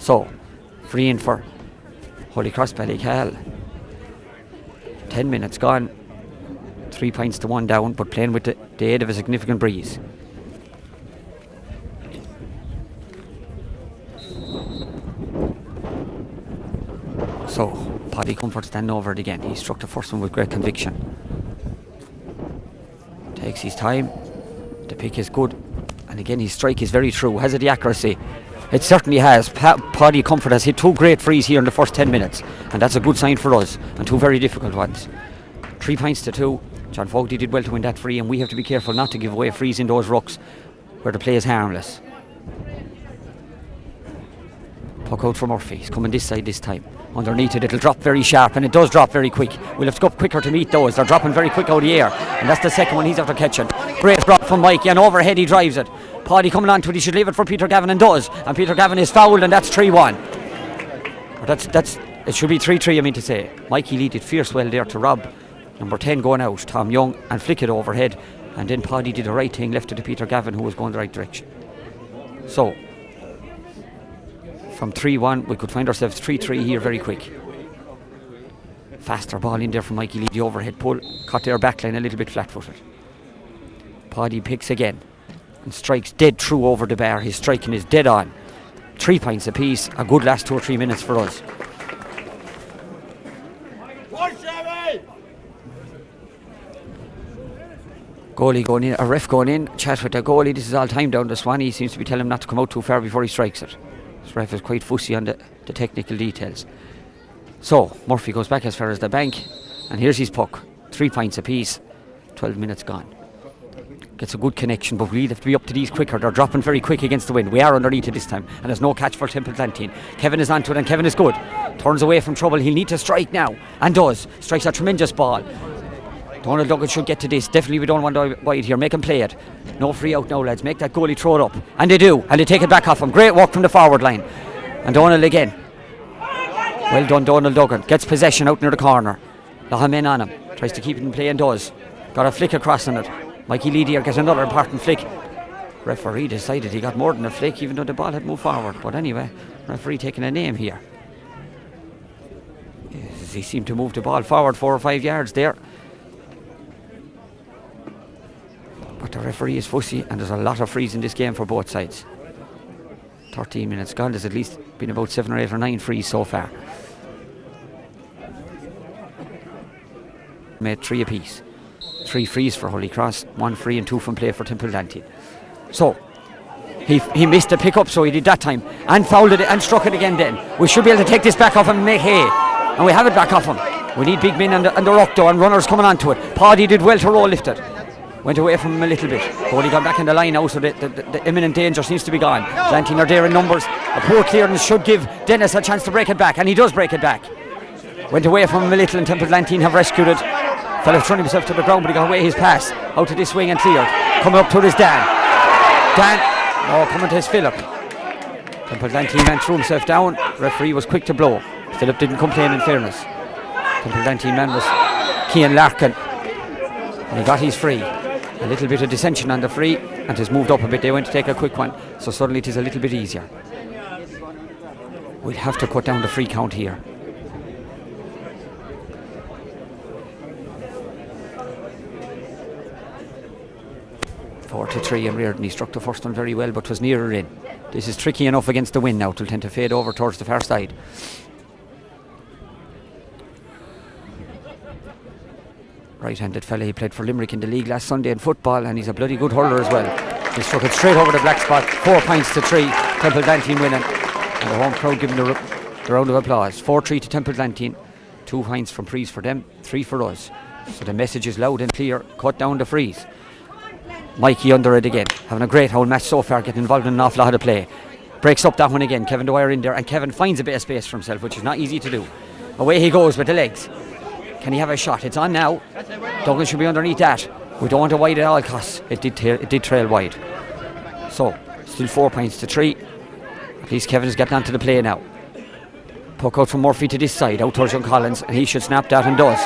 So, free in for Holy Cross Ballycal. 10 minutes gone. 3 points to 1 down, but playing with the aid of a significant breeze. So, Paddy Comfort standing over it again. He struck the first one with great conviction. Takes his time. The pick is good. And again, his strike is very true. Has it the accuracy? It certainly has. Paddy Comfort has hit 2 great frees here in the first 10 minutes. And that's a good sign for us. And 2 very difficult ones. 3 points to 2. John Fogarty did well to win that free. And we have to be careful not to give away frees in those rucks where the play is harmless. Puck out for Murphy. He's coming this side this time. Underneath it, it'll drop very sharp, and it does drop very quick. We'll have to go up quicker to meet those. They're dropping very quick out of the air, and that's the second one he's after catching. Great drop from Mikey, and overhead he drives it. Paddy coming on to it, he should leave it for Peter Gavin, and does. And Peter Gavin is fouled, and that's 3-1. It should be 3-3, I mean to say. Mikey lead it fierce well there to Rob. Number 10 going out, Tom Young, and flick it overhead. And then Paddy did the right thing, left it to Peter Gavin, who was going the right direction. So, from 3-1, we could find ourselves 3-3 here very quick. Faster ball in there from Mikey Lee, the overhead pull. Caught their backline a little bit flat-footed. Paddy picks again and strikes dead true over the bar. His striking is dead on. 3 points apiece. A good last 2 or 3 minutes for us. Goalie going in, a ref going in, chat with the goalie. This is all time down to Swanee. He seems to be telling him not to come out too far before he strikes it. This ref is quite fussy on the technical details. So, Murphy goes back as far as the bank, and here's his puck. 3 points apiece, 12 minutes gone. Gets a good connection, but we'll have to be up to these quicker. They're dropping very quick against the wind. We are underneath it this time, and there's no catch for Temple Plantine. Kevin is onto it, and Kevin is good. Turns away from trouble. He'll need to strike now, and does. Strikes a tremendous ball. Donald Duggan should get to this. Definitely we don't want to wide here. Make him play it. No free out now, lads. Make that goalie throw it up. And they do, and they take it back off him. Great work from the forward line. And Donald again. Well done, Donald Duggan. Gets possession out near the corner. Laha men on him. Tries to keep it in play and does. Got a flick across on it. Mikey Leadier gets another important flick. Referee decided he got more than a flick, even though the ball had moved forward. But anyway, referee taking a name here. Yes, he seemed to move the ball forward 4 or 5 yards there. But the referee is fussy, and there's a lot of frees in this game for both sides. 13 minutes gone. There's at least been about 7 or 8 or 9 frees so far. Made 3 apiece. 3 frees for Holy Cross, 1 free and 2 from play for Temple Plantine. So he missed the pick up, so he did that time, and fouled it and struck it again. Then we should be able to take this back off him and make hay, and we have it back off him. We need big men on the ruck though, and runners coming onto it. Paddy did well to roll lift it. Went away from him a little bit. Goalie got back in the line now, so the imminent danger seems to be gone. Plantine are there in numbers. A poor clearance should give Dennis a chance to break it back, and he does break it back. Went away from him a little, and Temple Plantine have rescued it. Fella thrown himself to the ground, but he got away his pass. Out to this wing and cleared. Coming up to his Dan. Coming to his Philip. Temple Plantine man threw himself down. Referee was quick to blow. Philip didn't complain, in fairness. Temple Plantine man was Cian Larkin, and he got his free. A little bit of dissension on the free, and has moved up a bit. They went to take a quick one, so suddenly it is a little bit easier. We'll have to cut down the free count here. Four to 3, and Reardon, he struck the first one very well, but was nearer in. This is tricky enough against the wind now. It'll tend to fade over towards the far side. Right-handed fella, he played for Limerick in the league last Sunday in football, and he's a bloody good hurler as well. He struck it straight over the black spot. 4 points to 3. Temple Plantine winning, and the home crowd giving the round of applause. 4-3 to Temple Plantine. 2 points from frees for them, 3 for us. So the message is loud and clear. Cut down the frees. Mikey under it again, having a great whole match so far, getting involved in an awful lot of play. Breaks up that one again. Kevin Dwyer in there, and Kevin finds a bit of space for himself, which is not easy to do. Away he goes with the legs. Can he have a shot? It's on now. Douglas should be underneath that. We don't want to wide at all costs. It did trail wide. So, still 4 points to 3. At least Kevin is getting onto the play now. Puck out from Murphy to this side, out towards John Collins, and he should snap that, and does.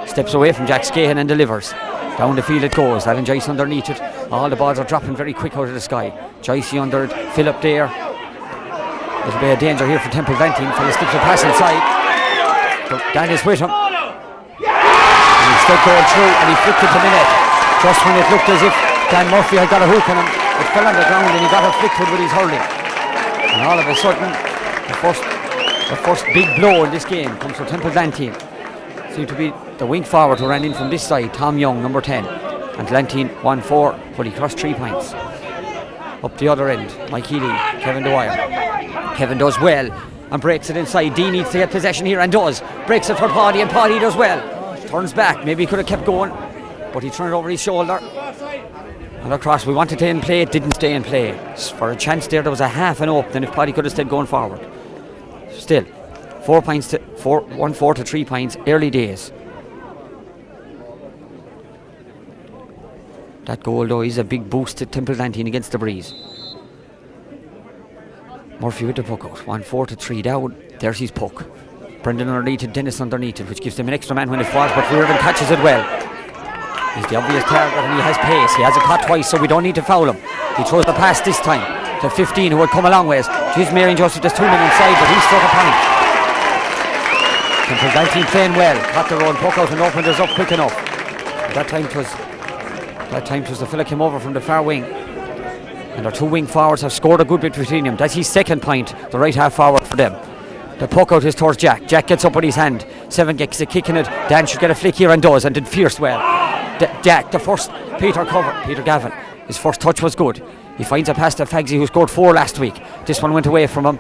Steps away from Jack Scahan and delivers. Down the field it goes. Alan Joyce underneath it. All the balls are dropping very quick out of the sky. Joyce under it. Philip there. There's a bit of danger here for Temple Ventine. Fella slips a pass inside. Dan is with him. And he's still going through and he flicked it to the net. Just when it looked as if Dan Murphy had got a hook on him, it fell on the ground and he got a flick with his hurling. And all of a sudden, the first big blow in this game comes from Temple Ventine. Seemed to be the wing forward who ran in from this side, Tom Young, number 10. And Lentine 1-4, Holy Cross 3 points. Up the other end, Mikey Lee, Kevin Dwyer. Kevin does well and breaks it inside. D needs to get possession here and does. Breaks it for Paddy and Paddy does well. Turns back, maybe he could have kept going, but he turned it over his shoulder. And across, we wanted to stay in play, it didn't stay in play. For a chance there was a half an open if Paddy could have stayed going forward. Still, 4 points to 1-4 to 3 points, early days. That goal though is a big boost to Temple Ventine against the breeze. Murphy with the puck out, 1-4 to 3 down. There's his puck. Brendan underneath it, Dennis underneath it, which gives him an extra man when it falls, but Reardon catches it well. He's the obvious target and he has pace. He has a cut twice, so we don't need to foul him. He throws the pass this time to 15, who would come a long ways. Jeez, Marion Joseph, there's 2 men inside, but he struck a point. Temple Ventine playing well, got their own puck out and opened us up quick enough. That time it was the fella came over from the far wing. And our 2 wing forwards have scored a good bit between them. That's his second point, the right half forward for them. The puck out is towards Jack. Jack gets up with his hand. 7 gets a kick in it. Dan should get a flick here and does, and did fierce well. Jack, the first Peter Gavin, his first touch was good. He finds a pass to Fagsy, who scored 4 last week. This one went away from him,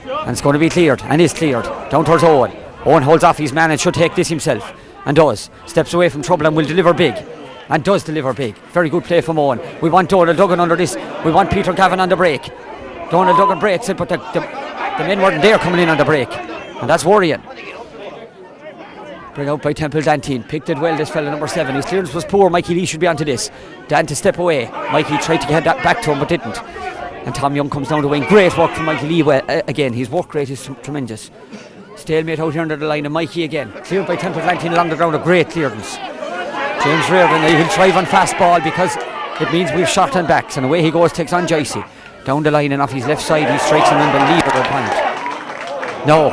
and it's going to be cleared, and is cleared. Down towards Owen. Owen holds off his man and should take this himself, and does. Steps away from trouble and will deliver big. And does deliver big. Very good play from Owen. We want Donald Duggan under this. We want Peter Gavin on the break. Donald Duggan breaks it, but the men weren't there coming in on the break. And that's worrying. Bring out by Temple Ventine. Picked it well, this fella, number 7. His clearance was poor. Mikey Lee should be onto this. Dan to step away. Mikey tried to get that back to him, but didn't. And Tom Young comes down the wing. Great work from Mikey Lee. Well, again, his work rate is tremendous. Stalemate out here under the line, and Mikey again. Cleared by Temple Ventine along the ground. A great clearance. James Reardon, he'll thrive on fast ball because it means we've shot on backs, and away he goes, takes on Joycey. Down the line and off his left side, he strikes an unbelievable point. No,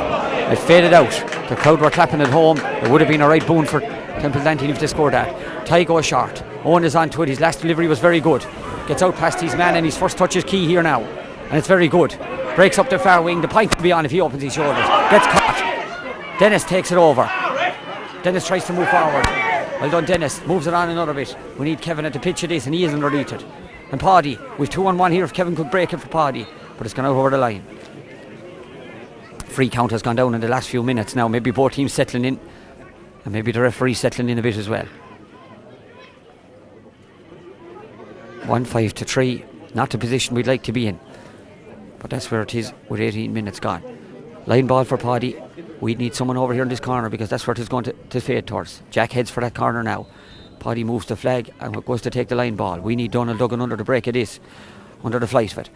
it faded out. The crowd were clapping at home. It would have been a right boon for Temple Ventine if they scored that. Ty goes short. Owen is on to it. His last delivery was very good. Gets out past his man, and his first touch is key here now. And it's very good. Breaks up the far wing. The point will be on if he opens his shoulders. Gets caught. Dennis takes it over. Dennis tries to move forward. Well done, Dennis. Moves it on another bit. We need Kevin at the pitch of this, and he is underneath it. And Paddy, we've 2-on-1 here if Kevin could break it for Paddy, but it's gone out over the line. Free count has gone down in the last few minutes now. Maybe both teams settling in, and maybe the referee settling in a bit as well. 1-5 to 3. Not the position we'd like to be in, but that's where it is with 18 minutes gone. Line ball for Paddy. We need someone over here in this corner because that's where it is going to fade towards. Jack heads for that corner now. Paddy moves the flag and goes to take the line ball. We need Donald Duggan under the break of this, under the flight of it.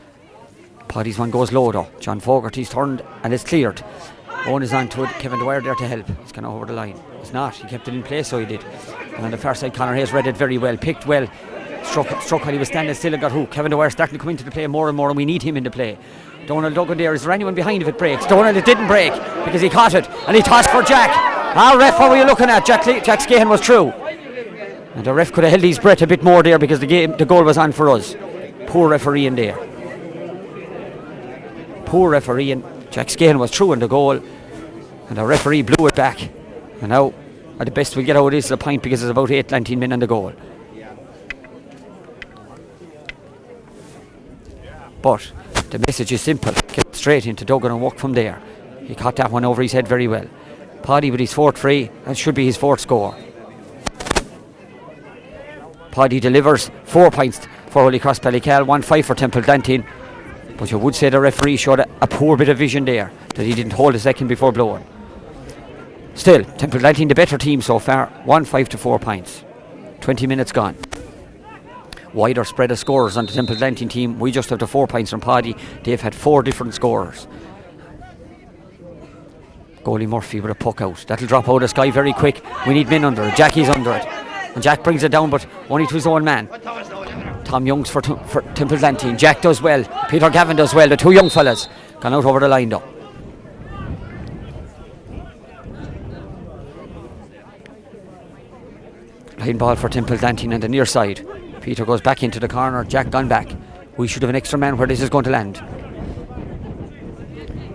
Paddy's one goes low though. John Fogarty's turned and it's cleared. Owen is on to it. Kevin Dwyer there to help. He's gone over the line. It's not. He kept it in place, so he did. And on the far side, Conor Hayes read it very well. Picked well. Struck while he was standing still and got hooked. Kevin Dwyer starting to come into the play more and more, and we need him in the play. Donald Duggan there. Is there anyone behind if it breaks? Donald, it didn't break because he caught it and he tossed for Jack. Ref, what were you looking at? Jack Scahan was through. And the ref could have held his breath a bit more there because the goal was on for us. Poor refereeing there. Poor refereeing. Jack Scahan was through in the goal and the referee blew it back. And now, at the best we get out of this is a point because there's about 8-19 men on the goal. But the message is simple. Get straight into Duggan and walk from there. He caught that one over his head very well. Paddy with his 4th free, and should be his 4th score. Paddy delivers 4 points for Holy Cross Ballycal, 1-5 for Temple Ventine. But you would say the referee showed a poor bit of vision there, that he didn't hold a second before blowing. Still, Temple Ventine the better team so far, 1-5 to 4 points. 20 minutes gone. Wider spread of scorers on the Temple Ventine team. We just have the 4 points from Paddy. They've had 4 different scorers. Goalie Murphy with a puck out. That'll drop out of the sky very quick. We need men under it. Jackie's under it. And Jack brings it down, but only to his own man. Tom Young's for Temple Ventine. Jack does well. Peter Gavin does well. The 2 young fellas. Gone out over the line though. Line ball for Temple-Dantine on the near side. Peter goes back into the corner. Jack gone back. We should have an extra man where this is going to land.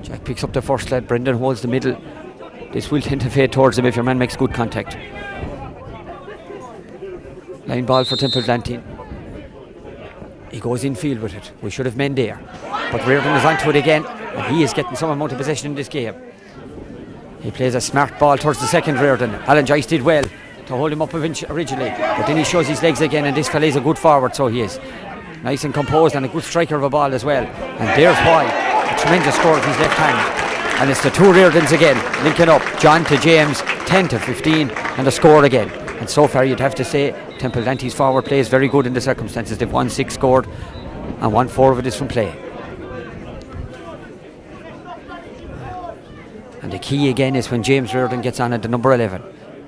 Jack picks up the first lead. Brendan holds the middle. This will tend to fade towards him if your man makes good contact. Line ball for Temple-Dantine. He goes in field with it. We should have men there. But Reardon is onto it again. And he is getting some amount of possession in this game. He plays a smart ball towards the second Reardon. Alan Joyce did well to hold him up originally. But then he shows his legs again, and this fella is a good forward, so he is. Nice and composed and a good striker of a ball as well. And there's why. A tremendous score with his left hand. And it's the two Reardons again, linking up. John to James, 10 to 15, and a score again. And so far you'd have to say Temple-Dantine's forward play is very good in the circumstances. They've won 6 scored, and 1-4 of it is from play. And the key again is when James Reardon gets on at the number 11.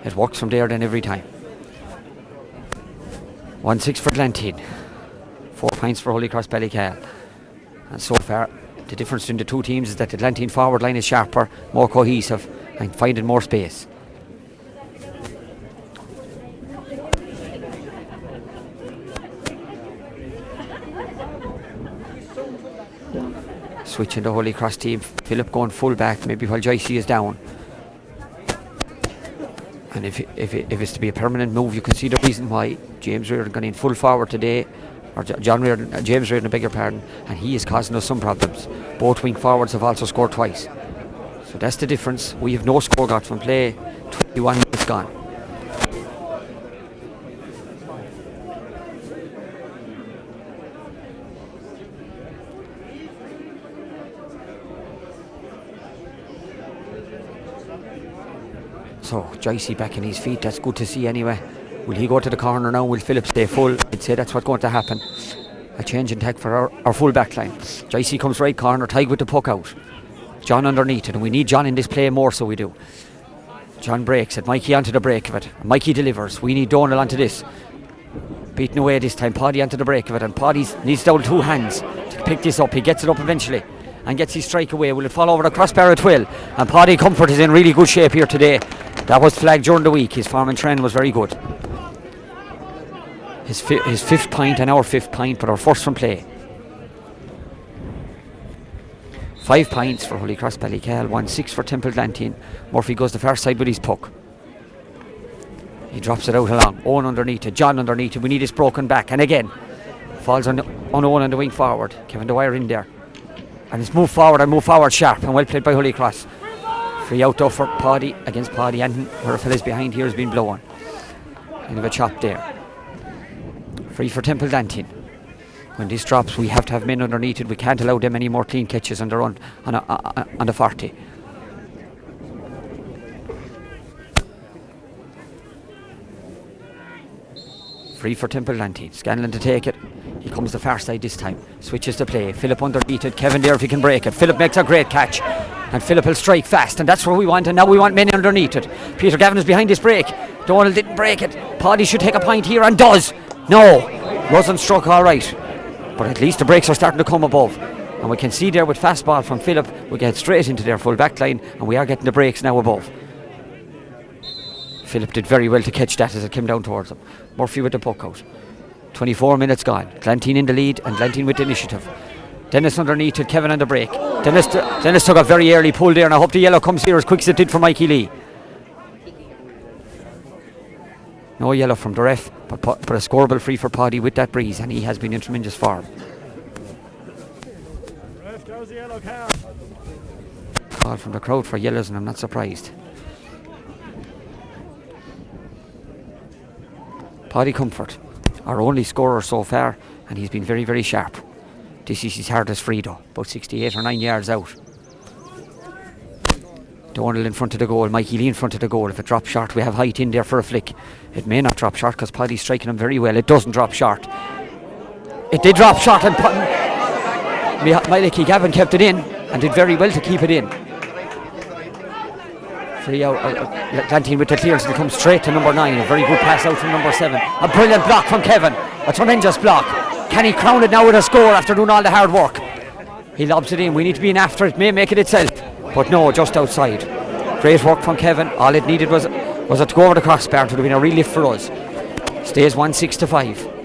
It works from there then every time. 1-6 for Glantine. 4 points for Holy Cross Ballycal. And so far, the difference between the two teams is that the Glantine forward line is sharper, more cohesive, and finding more space. Switching the Holy Cross team. Philip going full back, maybe while Joycey is down. And if it's to be a permanent move, you can see the reason why. James Reardon gone in full forward today, or James Reardon, I beg your pardon, and he is causing us some problems. Both wing forwards have also scored twice. So that's the difference. We have no score got from play. 21 minutes gone. So Joycey back in his feet, that's good to see anyway. Will he go to the corner now? Will Philip stay full? I'd say that's what's going to happen. A change in tack for our full back line. Joycey comes right corner, tied with the puck out. John underneath it, and we need John in this play more, so we do. John breaks it, Mikey onto the break of it. Mikey delivers, we need Donal onto this. Beaten away this time, Paddy onto the break of it, and Paddy needs down 2 hands to pick this up. He gets it up eventually and gets his strike away. Will it fall over the crossbar? It will. And Paddy Comfort is in really good shape here today. That was flagged during the week. His form and trend was very good. His 5th point and our 5th point, but our first from play. 5 points for Holy Cross Ballycal, 1-6 for Temple-Dantine. Murphy goes the far side with his puck. He drops it out along. Owen underneath it, John underneath it. We need his broken back. And again, falls on Owen on the wing forward. Kevin Dwyer in there. And it's moved forward sharp, and well played by Holy Cross. Free out though for Paddy against Paddy, and where a fella's behind here has been blown. Kind of a chop there. Free for Temple-Dantine. When this drops, we have to have men underneath it. We can't allow them any more clean catches on the run on the 40. Free for Temple-Dantine. Scanlon to take it. He comes the far side this time. Switches to play. Philip underneath it. Kevin there if he can break it. Philip makes a great catch. And Philip will strike fast, and that's what we want. And now we want men underneath it. Peter Gavin is behind this break. Donald didn't break it. Paddy should take a point here, and does. No, wasn't struck all right. But at least the breaks are starting to come above. And we can see there with fast ball from Philip, we get straight into their full back line, and we are getting the breaks now above. Philip did very well to catch that as it came down towards him. Murphy with the puck out. 24 minutes gone. Glantine in the lead, and Glantine with the initiative. Dennis underneath it, Kevin on the break. Dennis took a very early pull there, and I hope the yellow comes here as quick as it did for Mikey Lee. No yellow from the ref, but a scoreable free for Paddy with that breeze, and he has been in tremendous form. Ref, that was the yellow card. Call from the crowd for yellows, and I'm not surprised. Paddy Comfort, our only scorer so far, and he's been very, very sharp. This is his hardest free though, about 68 or 9 yards out. Donald in front of the goal, Mikey Lee in front of the goal. If it drops short, we have height in there for a flick. It may not drop short because Paddy's striking him very well. It doesn't drop short. It did drop short, and Mikey Gavin kept it in and did very well to keep it in. Free out, Glantine with the clearance, and it comes straight to number 9. A very good pass out from number 7. A brilliant block from Kevin. A tremendous block. Can he crown it now with a score after doing all the hard work? He lobs it in. We need to be in after it. May make it itself. But no, just outside. Great work from Kevin. All it needed was it to go over the crossbar. It would have been a real lift for us. Stays 1-6-5.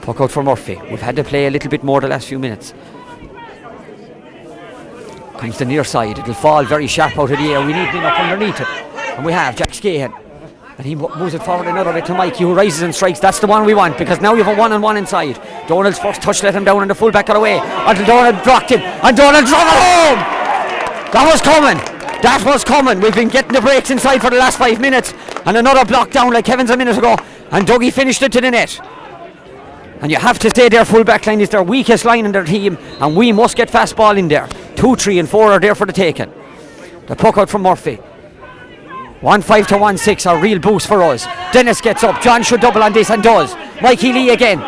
Puck out for Murphy. We've had to play a little bit more the last few minutes. Comes the near side. It'll fall very sharp out of the air. We need him up underneath it. And we have Jack Scahan. And he moves it forward another bit to Mikey, who rises and strikes. That's the one we want, because now you have a 1-on-1 inside. Donald's first touch let him down, and the fullback got away until Donald blocked him, and Donald drove it home. That was coming. That was coming. We've been getting the breaks inside for the last 5 minutes, and another block down like Kevin's a minute ago, and Dougie finished it to the net. And you have to stay there. Full-back line is their weakest line in their team, and we must get fast ball in there. 2, 3 and 4 are there for the taking. The puck out from Murphy. 1-5 to 1-6, a real boost for us. Dennis gets up. John should double on this and does. Mikey Lee again.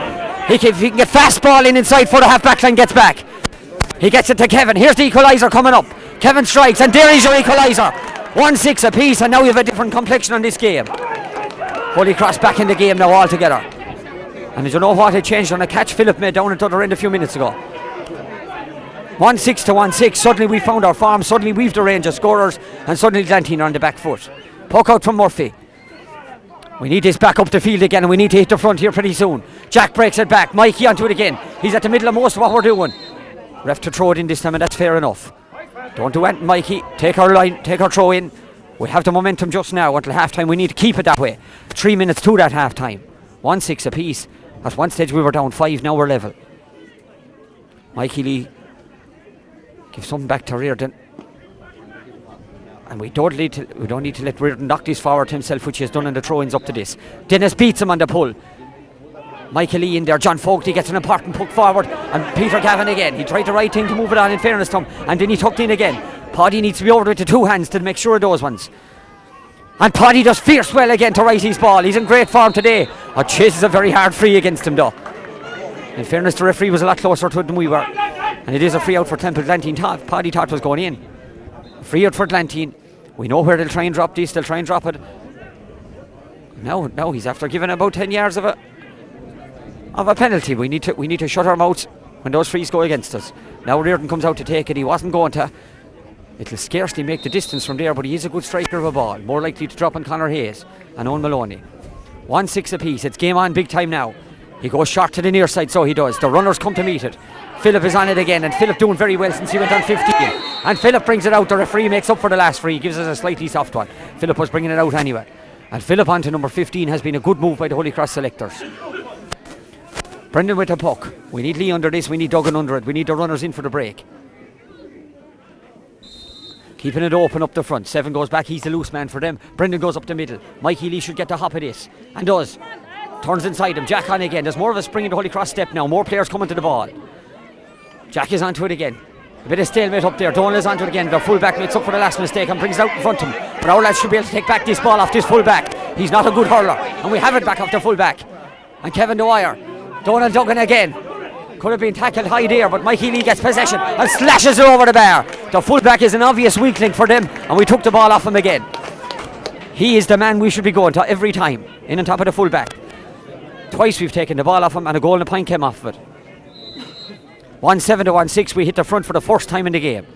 He can get fast ball in inside for the half-back line gets back. He gets it to Kevin. Here's the equaliser coming up. Kevin strikes, and there is your equaliser. 1-6 apiece, and now you have a different complexion on this game. Holy Cross back in the game now altogether. And did you know what? It changed on a catch Philip made down at the other end a few minutes ago. 1-6 to 1-6. Suddenly we found our form. Suddenly we've the range of scorers, and suddenly Glantine are on the back foot. Puck out from Murphy. We need this back up the field again, and we need to hit the front here pretty soon. Jack breaks it back. Mikey onto it again. He's at the middle of most of what we're doing. Ref to throw it in this time, and that's fair enough. Don't do anything, Mikey. Take our line, take our throw in. We have the momentum just now until half time. We need to keep it that way. 3 minutes to that half time. 1-6 apiece. At one stage we were down 5, now we're level. Mikey Lee gives something back to Reardon. And we don't need to let Reardon knock this forward to himself, which he has done in the throw-ins up to this. Dennis beats him on the pull. Mikey Lee in there. John Fogarty gets an important puck forward, and Peter Gavin again. He tried the right thing to move it on, in fairness to him, and then he tucked in again. Paddy needs to be over with the 2 hands to make sure of those ones. And Paddy does fierce well again to right his ball. He's in great form today. Chases a very hard free against him though. In fairness, the referee was a lot closer to it than we were. And it is a free out for Temple. Glantine thought, Paddy thought was going in. Free out for Glantine. We know where they'll try and drop this. They'll try and drop it. Now he's after giving about 10 yards of a penalty. We need to shut our mouths when those frees go against us. Now Reardon comes out to take it. He wasn't going to. It'll scarcely make the distance from there, but he is a good striker of a ball. More likely to drop on Conor Hayes and Owen Maloney. 1-6 apiece. It's game on big time now. He goes short to the near side, so he does. The runners come to meet it. Philip is on it again, and Philip doing very well since he went on 15. And Philip brings it out. The referee makes up for the last free. He gives us a slightly soft one. Philip was bringing it out anyway. And Philip on to number 15 has been a good move by the Holy Cross selectors. Brendan with the puck. We need Lee under this. We need Duggan under it. We need the runners in for the break. Keeping it open up the front. 7 goes back. He's the loose man for them. Brendan goes up the middle. Mikey Lee should get the hop of this. And does. Turns inside him. Jack on again. There's more of a spring in the Holy Cross step now. More players coming to the ball. Jack is onto it again. A bit of stalemate up there. Donald is onto it again. The fullback makes up for the last mistake and brings it out in front of him. But our lads should be able to take back this ball off this fullback. He's not a good hurler. And we have it back off the fullback. And Kevin Dwyer. Donald Duggan again. Could have been tackled high there, but Mikey Lee gets possession and slashes it over the bar. The fullback is an obvious weak link for them, and we took the ball off him again. He is the man we should be going to every time, in on top of the fullback. Twice we've taken the ball off him, and a goal and a point came off of it. 1-7 to 1-6, we hit the front for the first time in the game.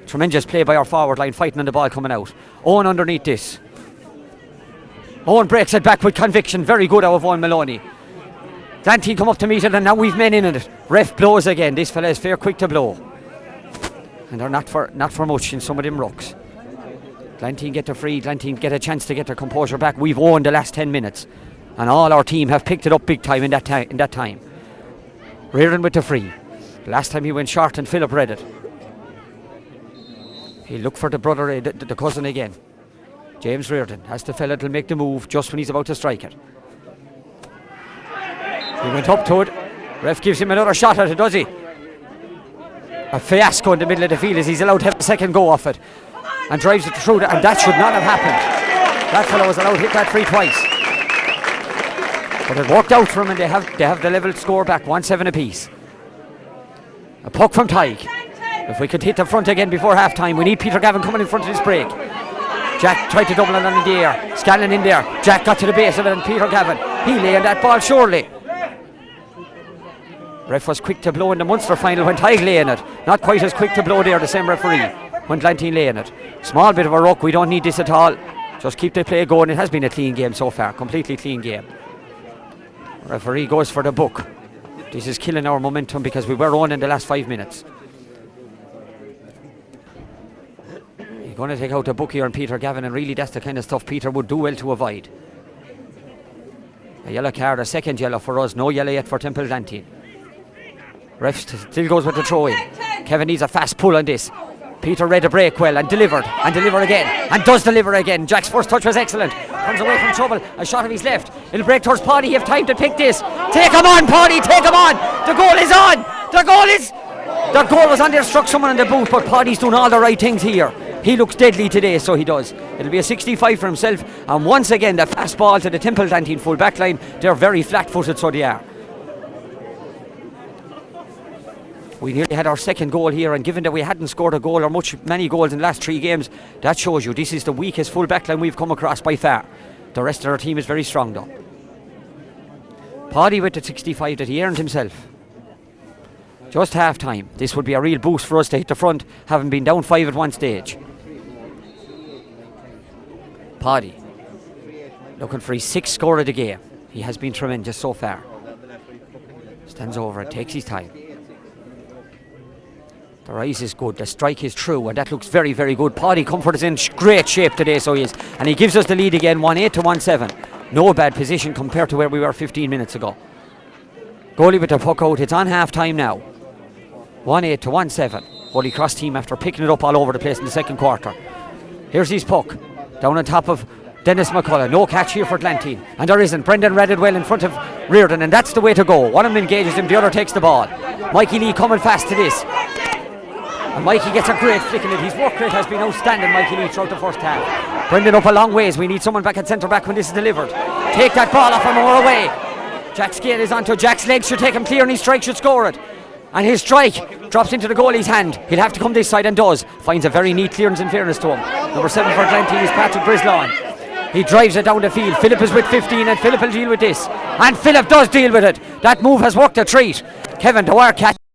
Tremendous play by our forward line, fighting on the ball coming out. Owen underneath this. Owen breaks it back with conviction. Very good out of Owen Maloney. Glantine come up to meet it, and now we've men in it. Ref blows again. This fella is fair quick to blow. And they're not for much in some of them rucks. Glantine get the free. Glantine get a chance to get their composure back. We've won the last 10 minutes. And all our team have picked it up big time in that time. Reardon with the free. The last time he went short and Philip read it. He'll look for the brother, the cousin again. James Reardon has the fella that'll make the move just when he's about to strike it. He went up to it. Ref gives him another shot at it, does he? A fiasco in the middle of the field as he's allowed to have a second go off it. And drives it through, and that should not have happened. That fellow was allowed to hit that free twice. But it worked out for him, and they have the level score back, 1-7 apiece. A puck from Tyke. If we could hit the front again before half time, we need Peter Gavin coming in front of this break. Jack tried to double it on the air. Scanlon in there. Jack got to the base of it, and Peter Gavin, he lay on that ball surely. Ref was quick to blow in the Munster final when Tyrone lay in it. Not quite as quick to blow there, the same referee, when Glantine lay in it. Small bit of a ruck, we don't need this at all. Just keep the play going. It has been a clean game so far, completely clean game. Referee goes for the book. This is killing our momentum because we were on in the last 5 minutes. He's going to take out the book here on Peter Gavin, and really that's the kind of stuff Peter would do well to avoid. A yellow card, a second yellow for us, no yellow yet for Temple Glantine. Ref still goes with the throw in. Kevin needs a fast pull on this. Peter read the break well and delivered again, and does deliver again. Jack's first touch was excellent. Comes away from trouble. A shot of his left. It'll break towards Paddy. He have time to pick this. Take him on, Paddy. Take him on. The goal is on. The goal was on there. Struck someone in the boot, but Paddy's doing all the right things here. He looks deadly today, so he does. It'll be a 65 for himself. And once again, the fast ball to the Temple Glantine full back line. They're very flat-footed, so they are. We nearly had our second goal here, and given that we hadn't scored a goal or many goals in the last 3 games, that shows you this is the weakest full back line we've come across by far. The rest of our team is very strong though. Paddy with the 65 that he earned himself. Just half time. This would be a real boost for us to hit the front, having been down 5 at one stage. Paddy looking for his 6th score of the game. He has been tremendous so far. Stands over and takes his time. The rise is good, the strike is true, and that looks very, very good. Paddy Comfort is in great shape today, so he is. And he gives us the lead again, 1-8 to 1-7. No bad position compared to where we were 15 minutes ago. Goalie with the puck out, it's on half time now. 1-8 to 1-7. Holy Cross team after picking it up all over the place in the second quarter. Here's his puck, down on top of Dennis McCullough. No catch here for Glantine. And there isn't. Brendan read it well in front of Reardon, and that's the way to go. One of them engages him, the other takes the ball. Mikey Lee coming fast to this. And Mikey gets a great flick in it. His work rate has been outstanding, Mikey Lee, throughout the first half. Brendan up a long ways. We need someone back at centre back when this is delivered. Take that ball off and more away. Jack's scale is onto Jack's legs, should take him clear, and his strike should score it. And his strike drops into the goalie's hand. He'll have to come this side and does. Finds a very neat clearance in fairness to him. Number 7 for Glantine is Patrick Brislawn. He drives it down the field. Philip is with 15, and Philip will deal with this. And Philip does deal with it. That move has worked a treat. Kevin, the wire catch.